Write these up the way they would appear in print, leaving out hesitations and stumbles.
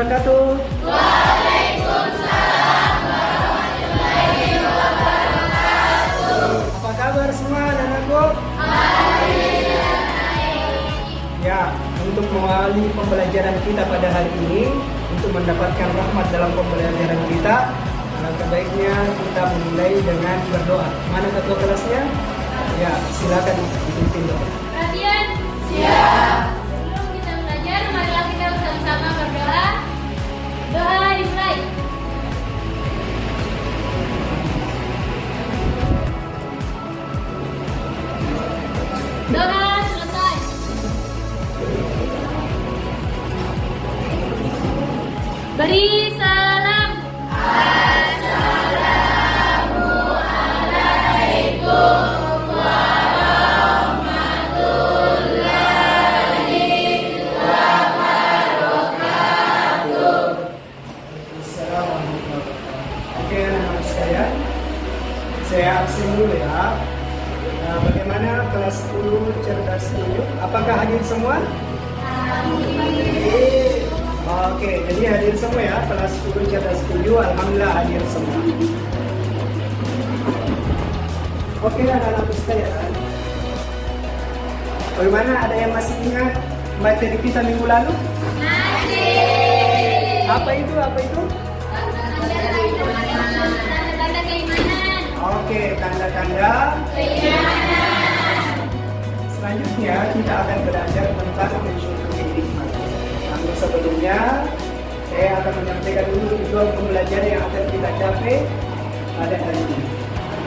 wabarakatuh. Waalaikumsalam warahmatullahi wabarakatuh. Apa kabar semua anak-anakku? Ya, untuk mengawali pembelajaran kita pada hari ini, untuk mendapatkan rahmat dalam pembelajaran kita, alangkah baiknya kita memulai dengan berdoa. Mana ketua kelasnya? Ya, silakan dipimpin doa. Perhatian, siap. Sebelum kita belajar, marilah kita bersama-sama berdoa. Doa dimulai. Doa selesai. Beri salam. Assalamualaikum warahmatullahi wabarakatuh. Assalamualaikum. Oke anak-anak sekalian, saya absen dulu ya. Bagaimana kelas 10 cerdas 7? Apakah hadir semua? Oke, jadi hadir semua ya, kelas 10 cerdas 7, alhamdulillah hadir semua. Oke anak-anak sekalian, bagaimana, ada yang masih ingat materi kita minggu lalu? Masih. Apa itu? Tanda-tanda keimanan. Oke, tanda-tanda. Selanjutnya kita akan belajar tentang mensyukuri nikmat. Namun sebelumnya saya akan menyampaikan dulu tujuan pembelajaran yang akan kita capai pada hari ini.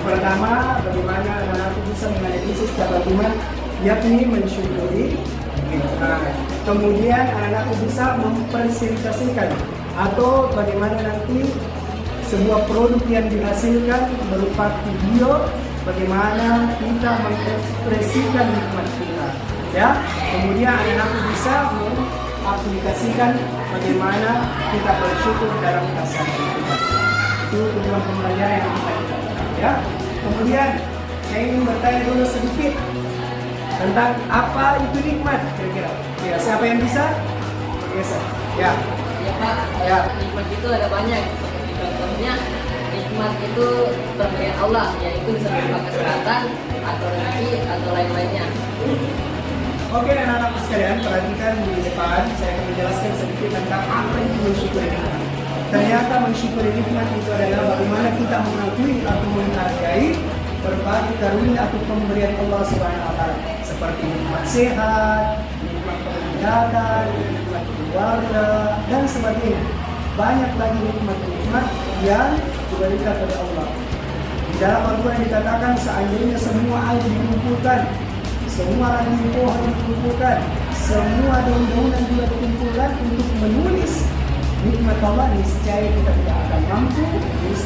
Pertama, bagaimana anak-anak bisa menganalisis kata Tuhan, yakni mensyukuri nikmat. Kemudian anak-anak bisa mempresentasikan atau bagaimana nanti sebuah produk yang dihasilkan berupa video, bagaimana kita mengekspresikan nikmat kita, ya. Kemudian anak-anak bisa mengaplikasikan bagaimana kita bersyukur dalam keseharian kita. Itu tujuan pembelajaran yang kita lakukan, ya. Kemudian saya ingin bertanya dulu sedikit tentang apa itu nikmat kira-kira. Ya, siapa yang bisa? Biasa. Ya. Ya Pak, Ya. nikmat itu ada banyak. Seperti contohnya nikmat itu pemberian Allah, yaitu bisa berupa kesehatan atau rezeki atau lain-lainnya. Oke anak-anak sekalian, perhatikan di depan. Saya akan menjelaskan sedikit tentang apa itu mensyukuri nikmat. Ternyata mensyukuri nikmat itu adalah bagaimana kita mengakui atau menghargai berbagai karunia atau pemberian Allah Subhanahu wa Ta'ala, seperti nikmat sehat, nikmat penglihatan, nikmat keluarga, dan sebagainya. Banyak lagi nikmat-nikmat yang diberikan oleh Allah. Di dalam Al-Quran dikatakan seandainya semua air dikumpulkan, semua ranting pohon dikumpulkan, semua daun-daunan juga dikumpulkan untuk menulis nikmat Allah, niscaya kita tidak akan mampu menulis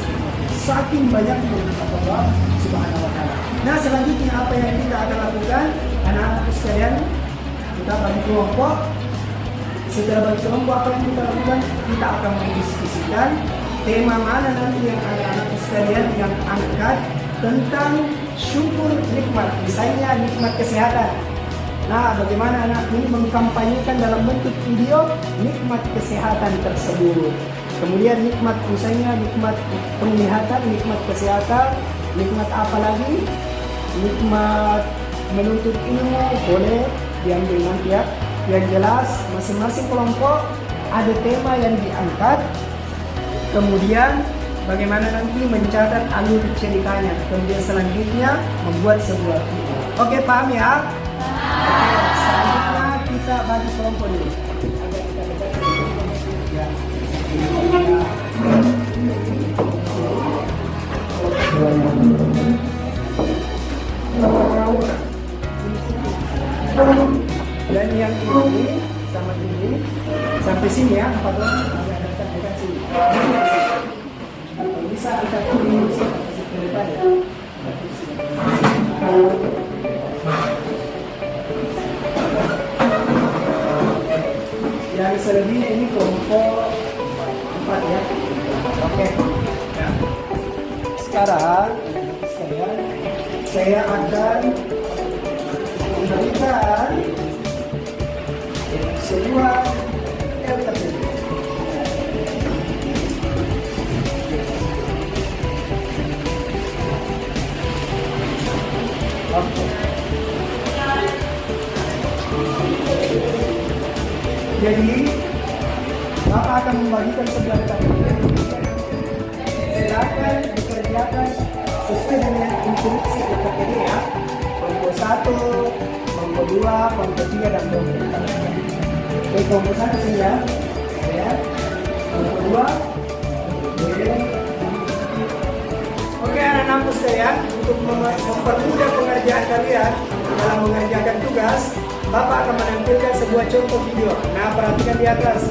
saking banyaknya nikmat Allah Subhanahu wa Ta'ala. Nah, selanjutnya apa yang kita akan lakukan, anak-anak sekalian, kita bagi kelompok. Setelah bagi kelompok, apa yang kita lakukan? Kita akan mendiskusikan tema mana nanti yang anak-anak sekalian yang angkat tentang syukur nikmat. Misalnya nikmat kesehatan. Nah, bagaimana anak ini mengkampanyekan dalam bentuk video nikmat kesehatan tersebut. Kemudian nikmat, misalnya nikmat penglihatan, nikmat kesehatan, nikmat apa lagi? Nikmat menuntut ilmu, boleh diambil nanti ya. Yang jelas masing-masing kelompok ada tema yang diangkat. Kemudian bagaimana nanti mencatat alur ceritanya. Kemudian selanjutnya membuat sebuah video. Oke, paham ya? Oke, selanjutnya kita bagi kelompok dulu. Agar kita dekat ya. Dan yang ini sama ini sampai sini ya, 4 orang agak dekat sini. Kalau bisa angkat ini ke depan ya. Yang selebihnya ini kelompok 4 ya. Oke. Ya. Sekarang saya akan memberikan sebuah LKPD. Jadi, Bapak akan membagikan sebelah ini. Silakan dikerjakan sesuai dengan instruksi UPTD ya. Kelompok 1, kelompok 2, kelompok 3, dan kelompok 4. Oke, kelompok 1 sini ya. Ya. Kelompok 2. Oke, anak-anakku sekalian, untuk mempermudah pengerjaan kalian dalam mengerjakan tugas, Bapak akan menampilkan sebuah contoh video. Nah, perhatikan di atas.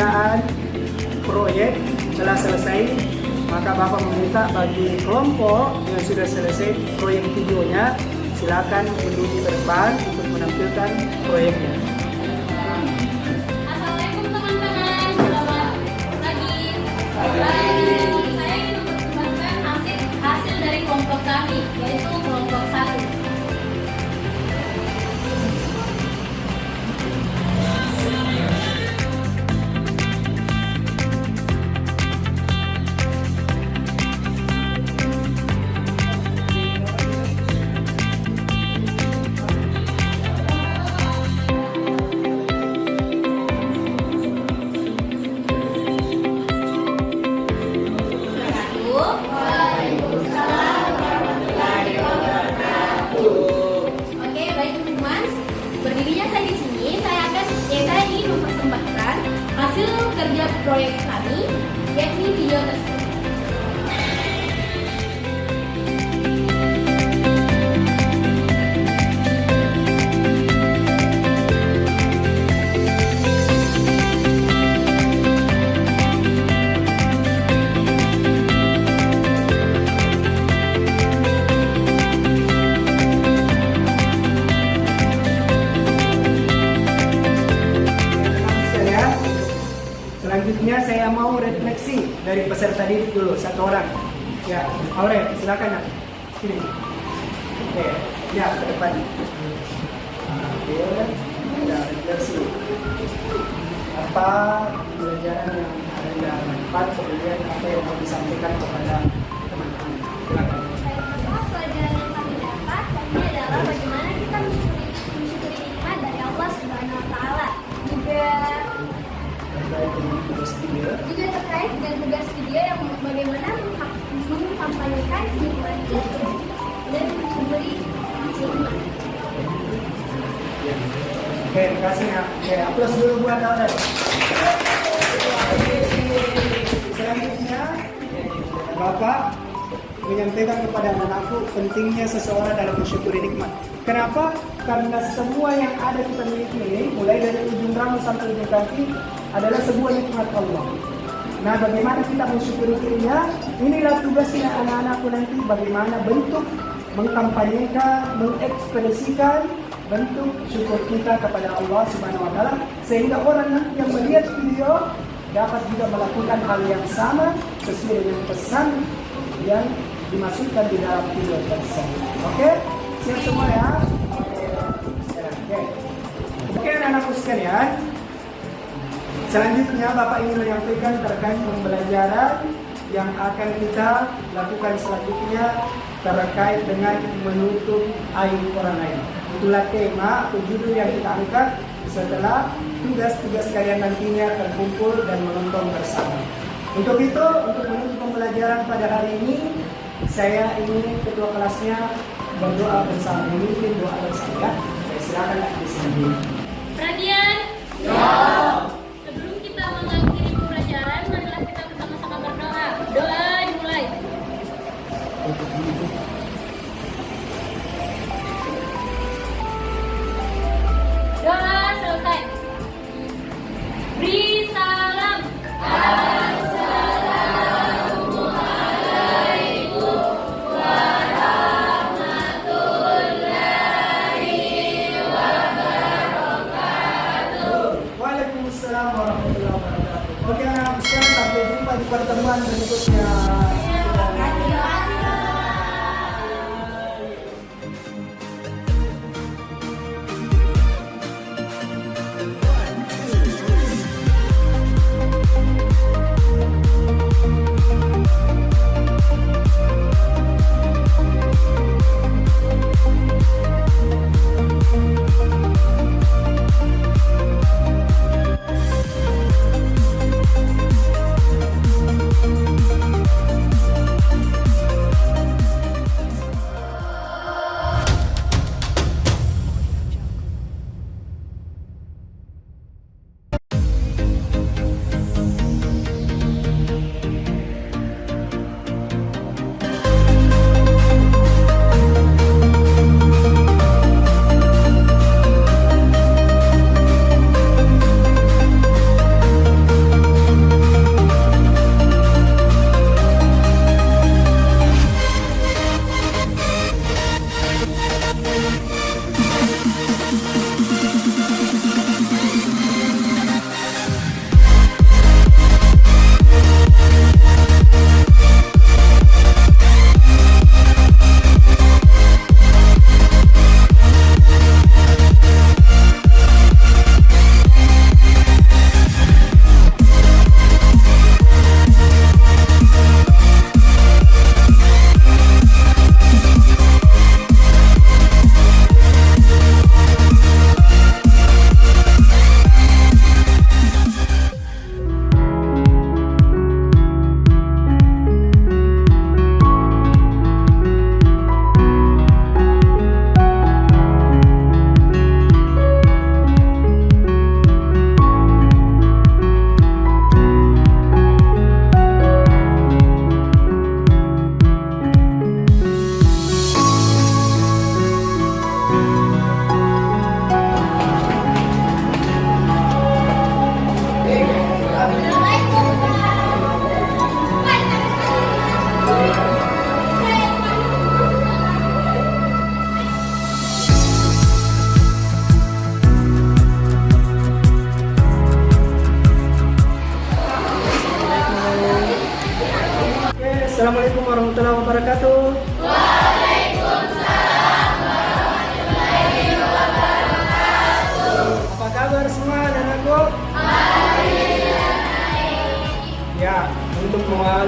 pengerjaan proyek telah selesai, maka Bapak meminta bagi kelompok yang sudah selesai proyek videonya, silakan menuju ke depan untuk menampilkan proyeknya. Assalamualaikum teman-teman, selamat pagi. Saya ingin mempersembahkan hasil dari kelompok kami, yaitu kelompok 1. Oke, baik teman-teman. Berdirinya saya di sini, saya ingin mempersembahkan hasil kerja proyek kami, yakni video tersebut. Selanjutnya saya mau refleksi dari peserta didik dulu, satu orang. Ya, Aure, silakan ya. Sini. Oke, ya ke depan. Oke, ada refleksi. Apa pelajaran yang ada di dalam manfaat, kemudian apa yang mau disampaikan kepada teman-teman. Silakan. Pelajaran yang kami dapat ini adalah bagaimana kita mensyukuri nikmat dari Allah Subhanahu Wa Taala. Juga terkait dengan tugas video yang bagaimana mengkampanyekan nikmat itu dan memberi nikmat. Oke, terima kasih ya. Oke, aplaus dulu buat Aure. Selanjutnya, Bapak menyampaikan kepada anak-anakku pentingnya seseorang dalam mensyukuri nikmat. Kenapa? Karena semua yang ada kita miliki ini, mulai dari ujung rambut sampai ujung kaki, adalah sebuah nikmat Allah. Nah, bagaimana kita mensyukurinya? Inilah tugasnya anak-anakku nanti, bagaimana bentuk mengkampanyekan, mengekspresikan bentuk syukur kita kepada Allah Subhanahu Wa Taala, sehingga orang nanti yang melihat video dapat juga melakukan hal yang sama sesuai dengan pesan yang dimasukkan di dalam video tersebut. Oke? Siap semua ya? Oke, anak-anakku sekalian. Selanjutnya Bapak ingin menyampaikan terkait pembelajaran yang akan kita lakukan selanjutnya terkait dengan menutup aib orang lain. Itulah tema atau judul yang kita angkat setelah tugas-tugas kalian nantinya terkumpul dan menonton bersama. Untuk itu, untuk menutup pembelajaran pada hari ini, saya ingin ketua kelasnya berdoa bersama, memimpin doa bersama. Saya silakan di sini. Perhatian. Sebelum kita mengakhiri pembelajaran, marilah kita bersama-sama berdoa. Doa dimulai. Doa selesai. Beri salam. Waalaikumsalam warahmatullahi wabarakatuh. Oke anak-anak sekalian, sampai jumpa di pertemuan berikutnya.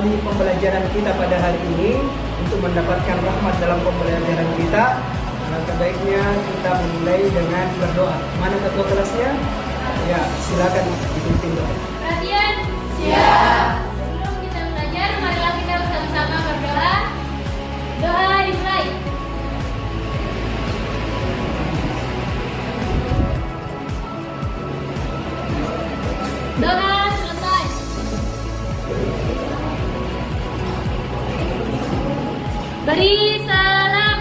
melalui pembelajaran kita pada hari ini untuk mendapatkan rahmat dalam pembelajaran kita, maka baiknya kita memulai dengan berdoa. Mana ketua kelasnya? Ya, silakan dipimpin doa. Perhatian. Siap. Sebelum kita belajar, marilah kita bersama-sama berdoa. Doa dimulai. Doa selesai. Beri salam.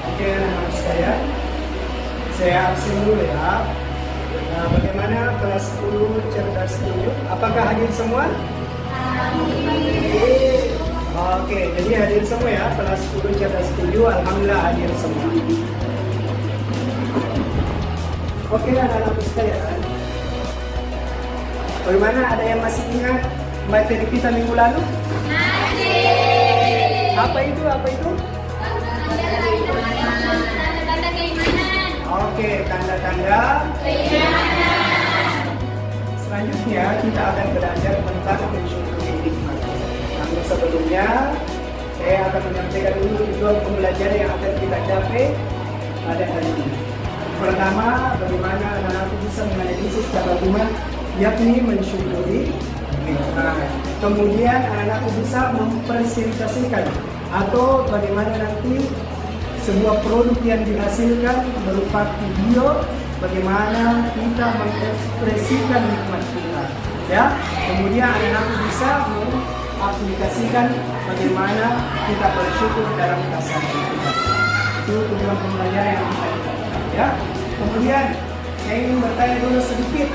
Oke, anak-anak sekalian, saya absen dulu ya. Nah, bagaimana kelas 10 cerdas 7? Apakah hadir semua? Oke, jadi hadir semua ya. Kelas 10 cerdas 7, alhamdulillah hadir semua. Oke, anak-anak sekalian. Bagaimana, ada yang masih ingat materi kita minggu lalu? Apa itu? Tanda-tanda keimanan. Oke, tanda-tanda. Selanjutnya kita akan belajar tentang mensyukuri nikmat. Namun sebelumnya saya akan menyampaikan dulu tujuan pembelajaran yang akan kita capai pada hari ini. Pertama, bagaimana anak-anak bisa menganalisis kata iman, yakni mensyukuri nikmat. Kemudian anak-anak bisa mempresentasikan atau bagaimana nanti sebuah produk yang dihasilkan berupa video bagaimana kita mengekspresikan nikmat kita, ya. Kemudian anak-anak bisa mengaplikasikan bagaimana kita bersyukur dalam keseharian kita. Itu tujuan pembelajaran yang kita lakukan, ya. Kemudian saya ingin bertanya dulu sedikit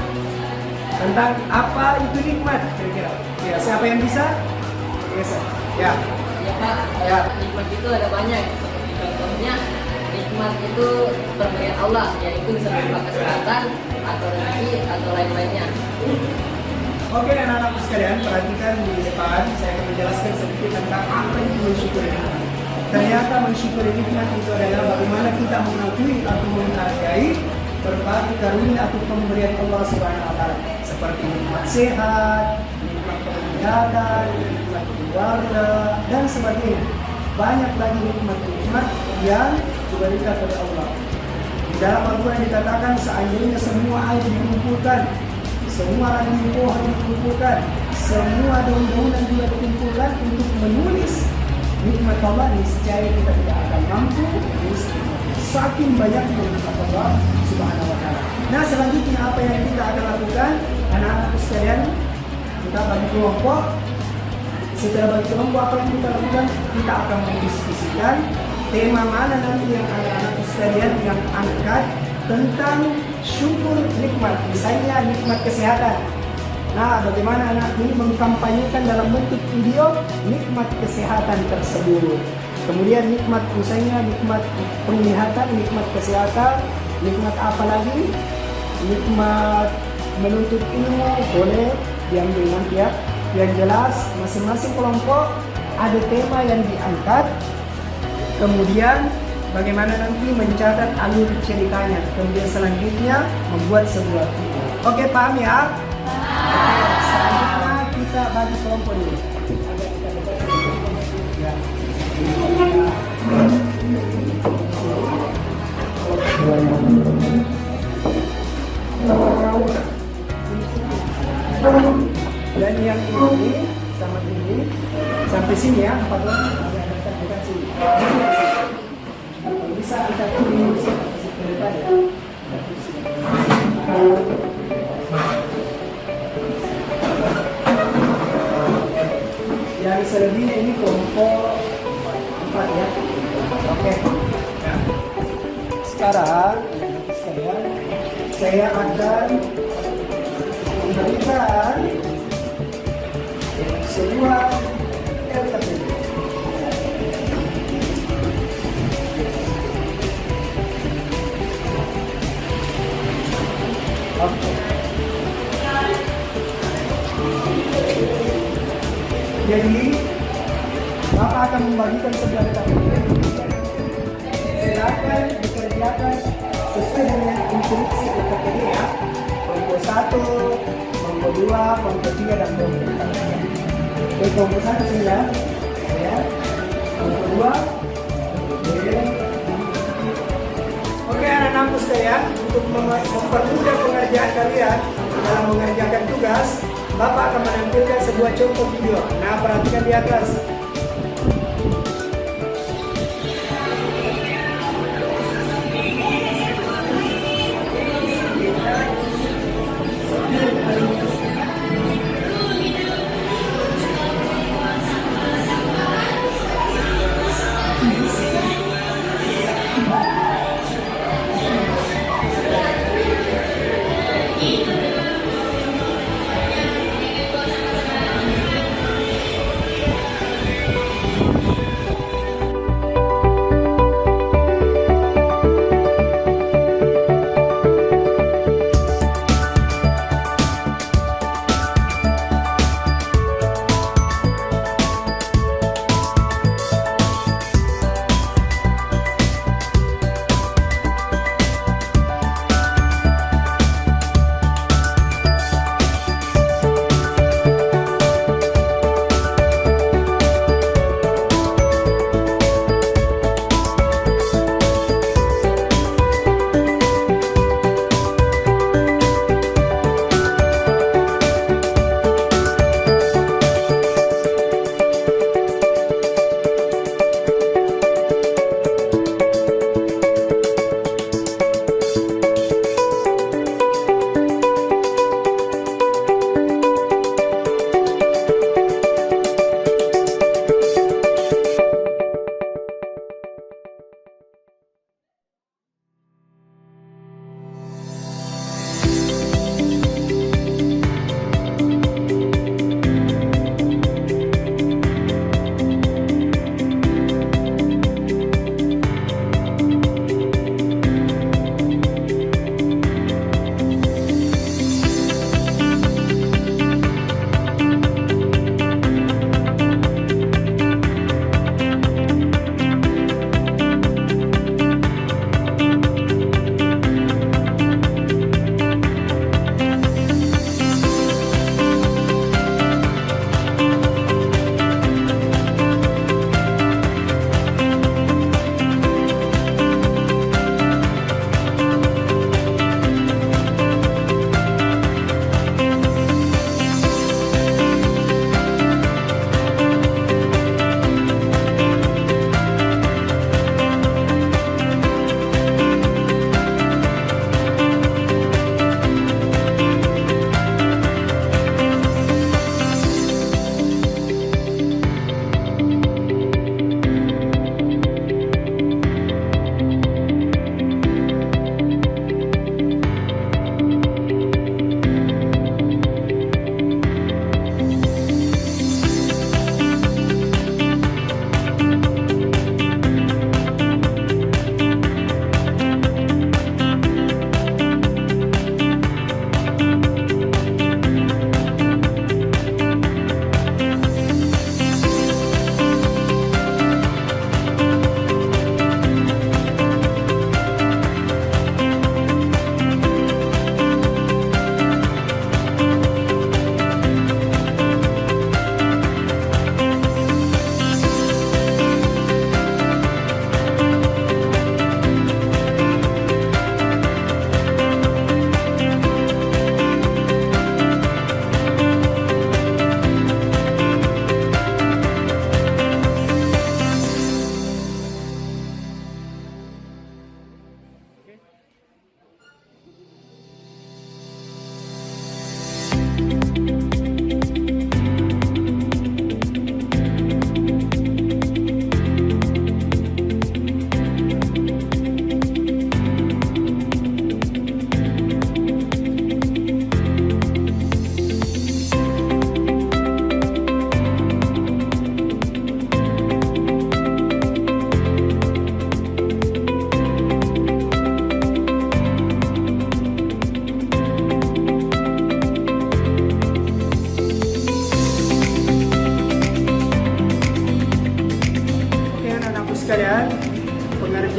tentang apa itu nikmat kira-kira. Ya, siapa yang bisa? Bisa. Ya. Ya Pak, Ya. nikmat itu ada banyak. Seperti contohnya, nikmat itu pemberian Allah, yaitu bisa berupa kesehatan atau rezeki atau lain-lainnya. Oke, anak-anak sekalian, perhatikan di depan. Saya akan menjelaskan sedikit tentang apa itu mensyukuri nikmat. Ternyata mensyukuri nikmat itu adalah bagaimana kita mengakui atau menghargai berbagai karunia atau pemberian Allah Subhanahu wa Ta'ala, seperti nikmat sehat, nikmat penglihatan, nikmat keluarga, dan sebagainya. Banyak lagi nikmat-nikmat yang diberikan oleh Allah. Di dalam Al-Quran dikatakan seandainya semua air dikumpulkan, semua ranting pohon dikumpulkan, semua daun-daunan juga dikumpulkan untuk menulis nikmat Allah, niscaya kita tidak akan mampu menulis saking banyaknya nikmat Allah Subhanahu wa Ta'ala. Nah, selanjutnya apa yang kita akan lakukan, anak-anak sekalian, kita bagi kelompok. Setelah bagi kelompok, apa yang kita lakukan? Kita akan mendiskusikan tema mana nanti yang anak-anak sekalian yang angkat tentang syukur nikmat, misalnya nikmat kesehatan. Nah, bagaimana anak ini mengkampanyekan dalam bentuk video nikmat kesehatan tersebut. Kemudian nikmat, misalnya nikmat penglihatan, nikmat kesehatan, nikmat apa lagi? Nikmat menuntut ilmu, boleh diambil nanti ya. Yang jelas, masing-masing kelompok ada tema yang diangkat. Kemudian bagaimana nanti mencatat alur ceritanya. Kemudian selanjutnya membuat sebuah video. Oke, paham ya? Oke, selanjutnya kita bagi kelompok dulu. Ya. Dan yang ini sama ini sampai sini ya, 4 orang agak dekat sini. Kalau bisa angkat ini bisa ke depan ya. Yang selebihnya ini kelompok 4 ya. Oke. Ya. Sekarang saya akan memberikan sebuah LTP. Oke. Jadi, Bapak akan membagikan sebelah KPM. Silakan dikerjakan sesuai dengan instruksi UKPD ya. Kelompok 1, kelompok 2, kelompok 3, dan kelompok 4. Oke, kelompok 1 sudah. Ya. Kelompok 2. Oke, anak-anak sekalian, untuk mempermudah pengerjaan kalian dalam mengerjakan tugas, Bapak akan menampilkan sebuah contoh video. Nah, perhatikan di atas.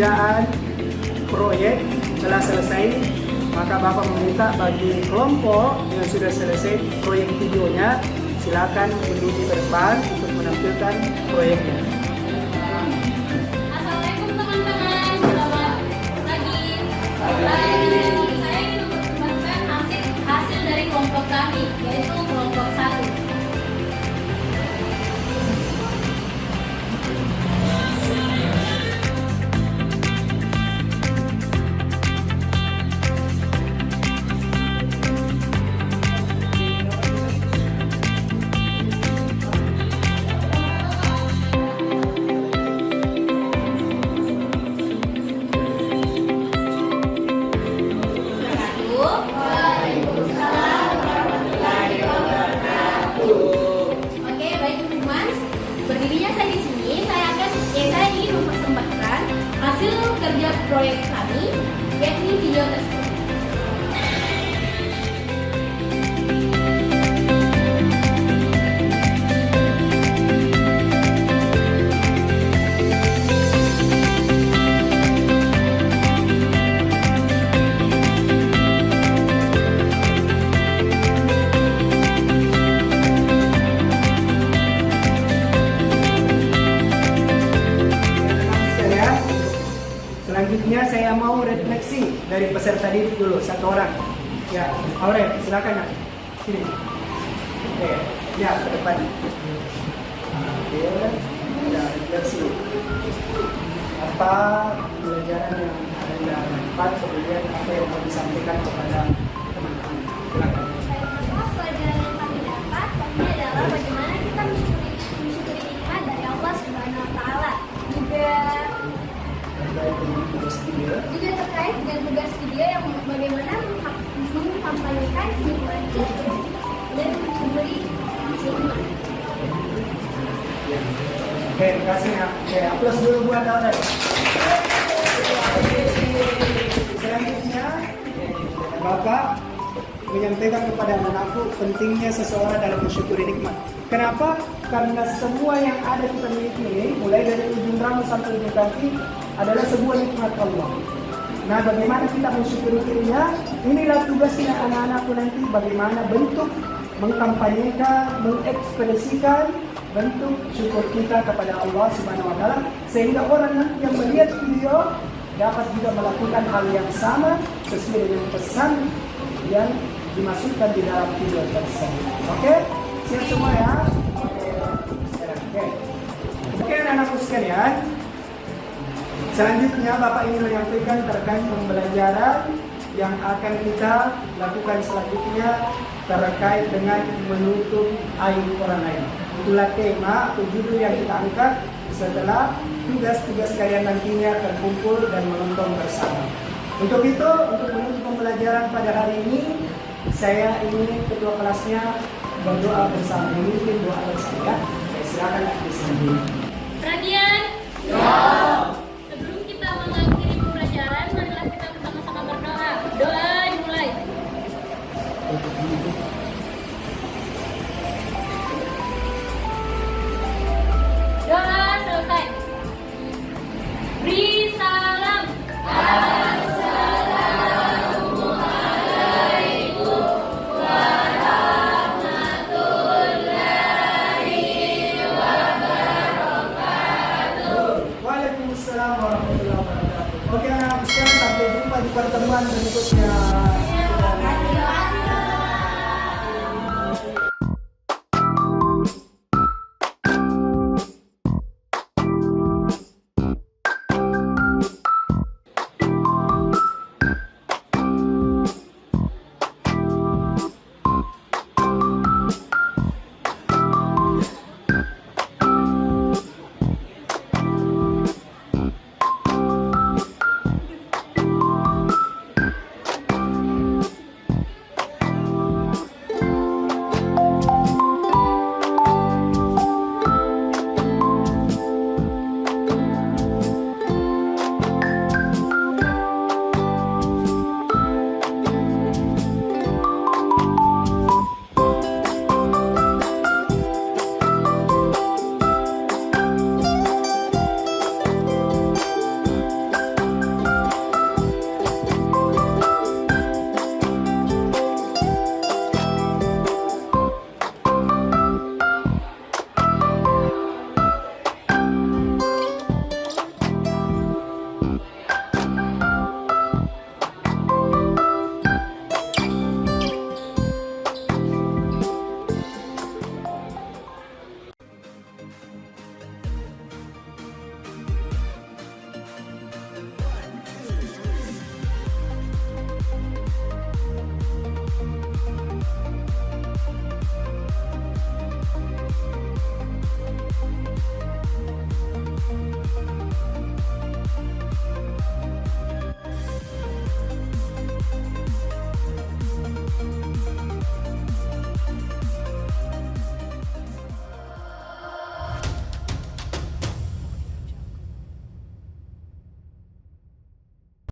pengerjaan proyek telah selesai, maka Bapak meminta bagi kelompok yang sudah selesai proyek videonya, silakan berdiri ke depan untuk menampilkan proyeknya. Assalamualaikum teman-teman, selamat pagi. Saya ingin mempersembahkan hasil dari kelompok kami, yaitu kelompok 1. Oke, baik teman-teman. Berdirinya saya di sini, saya ingin mempersembahkan hasil kerja proyek kami, yakni video tersebut. Selanjutnya saya mau refleksi dari peserta didik dulu, satu orang. Ya, Aurel, silakan ya. Sini. Oke, ya ke depan. Oke, ya refleksi. Apa pelajaran yang ada yang manfaat, kemudian apa yang mau disampaikan kepada teman-teman. Silakan. Pelajaran yang kami dapat ini adalah bagaimana kita mensyukuri nikmat dari Allah Subhanahu wa taala. Juga terkait dengan tugas video yang bagaimana mengkampanyekan nikmat itu dan memberi nikmat. Oke, terima kasih ya. Oke, aplaus dulu buat Aurel. Selanjutnya, Bapak menyampaikan kepada anakku pentingnya seseorang dalam mensyukuri nikmat. Kenapa? Karena semua yang ada kita miliki ini, mulai dari ujung rambut sampai ujung kaki, adalah sebuah nikmat Allah. Nah, bagaimana kita mensyukurinya? Inilah tugasnya anak-anakku nanti, bagaimana bentuk mengkampanyekan, mengekspresikan bentuk syukur kita kepada Allah Subhanahu wa taala, sehingga orang nanti yang melihat video dapat juga melakukan hal yang sama sesuai dengan pesan yang dimasukkan di dalam video tersebut. Oke? Siap semua ya? Oke, anak-anakku sekalian. Selanjutnya Bapak ingin menyampaikan terkait pembelajaran yang akan kita lakukan selanjutnya terkait dengan menutup aib orang lain. Itulah tema atau judul yang kita angkat setelah tugas-tugas kalian nantinya terkumpul dan menonton bersama. Untuk itu, untuk menutup pembelajaran pada hari ini, saya ingin ketua kelasnya berdoa bersama, memimpin doa bersama ya. Saya silakan di sini. Perhatian. Sebelum kita mengakhiri pembelajaran, marilah kita bersama-sama berdoa. Doa dimulai. Doa selesai. Beri salam. Waalaikumsalam warahmatullahi wabarakatuh. Oke anak-anak sekalian, sampai jumpa di pertemuan berikutnya.